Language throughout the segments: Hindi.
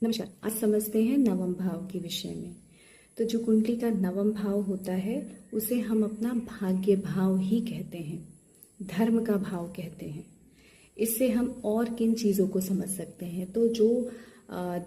नमस्कार। आज समझते हैं नवम भाव के विषय में। तो जो कुंडली का नवम भाव होता है उसे हम अपना भाग्य भाव ही कहते हैं, धर्म का भाव कहते हैं। इससे हम और किन चीज़ों को समझ सकते हैं? तो जो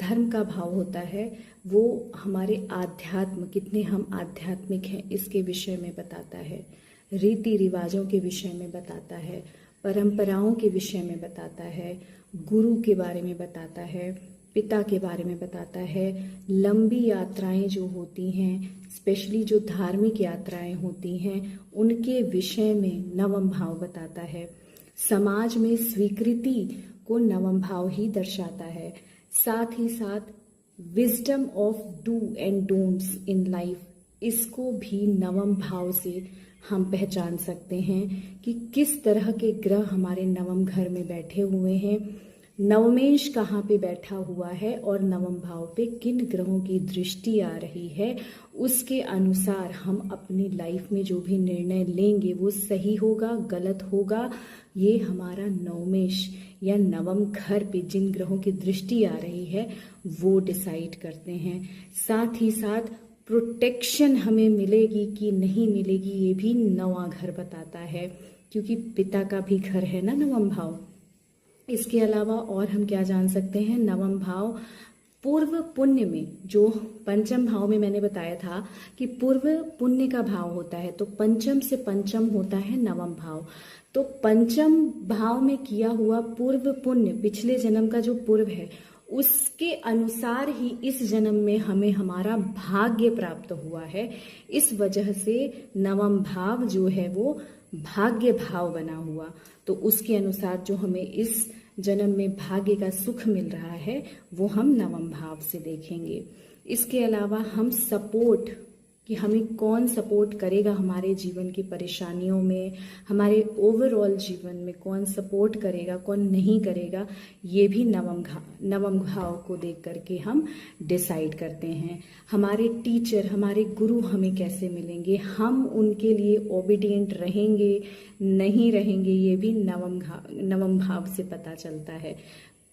धर्म का भाव होता है वो हमारे आध्यात्म, कितने हम आध्यात्मिक हैं इसके विषय में बताता है, रीति रिवाजों के विषय में बताता है, परंपराओं के विषय में बताता है, गुरु के बारे में बताता है, पिता के बारे में बताता है। लंबी यात्राएं जो होती हैं, स्पेशली जो धार्मिक यात्राएं होती हैं, उनके विषय में नवम भाव बताता है। समाज में स्वीकृति को नवम भाव ही दर्शाता है। साथ ही साथ wisdom of do and don'ts in life, इसको भी नवम भाव से हम पहचान सकते हैं कि किस तरह के ग्रह हमारे नवम घर में बैठे हुए हैं, नवमेश कहाँ पे बैठा हुआ है और नवम भाव पे किन ग्रहों की दृष्टि आ रही है। उसके अनुसार हम अपनी लाइफ में जो भी निर्णय लेंगे वो सही होगा, गलत होगा, ये हमारा नवमेश या नवम घर पे जिन ग्रहों की दृष्टि आ रही है वो डिसाइड करते हैं। साथ ही साथ प्रोटेक्शन हमें मिलेगी कि नहीं मिलेगी ये भी नवा घर बताता है, क्योंकि पिता का भी घर है ना नवम भाव। इसके अलावा और हम क्या जान सकते हैं? नवम भाव पूर्व पुण्य में, जो पंचम भाव में मैंने बताया था कि पूर्व पुण्य का भाव होता है, तो पंचम से पंचम होता है नवम भाव। तो पंचम भाव में किया हुआ पूर्व पुण्य, पिछले जन्म का जो पूर्व है, उसके अनुसार ही इस जन्म में हमें हमारा भाग्य प्राप्त हुआ है। इस वजह से नवम भाव जो है वो भाग्य भाव बना हुआ, तो उसके अनुसार जो हमें इस जन्म में भाग्य का सुख मिल रहा है वो हम नवम भाव से देखेंगे। इसके अलावा हम सपोर्ट, कि हमें कौन सपोर्ट करेगा हमारे जीवन की परेशानियों में, हमारे ओवरऑल जीवन में कौन सपोर्ट करेगा, कौन नहीं करेगा, ये भी नवम भाव को देख करके हम डिसाइड करते हैं। हमारे टीचर, हमारे गुरु हमें कैसे मिलेंगे, हम उनके लिए ओबीडिएंट रहेंगे नहीं रहेंगे, ये भी नवम भाव से पता चलता है।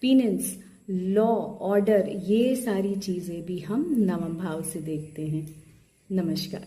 पीनेंस, लॉ, ऑर्डर, ये सारी चीज़ें भी हम नवम भाव से देखते हैं। नमस्कार।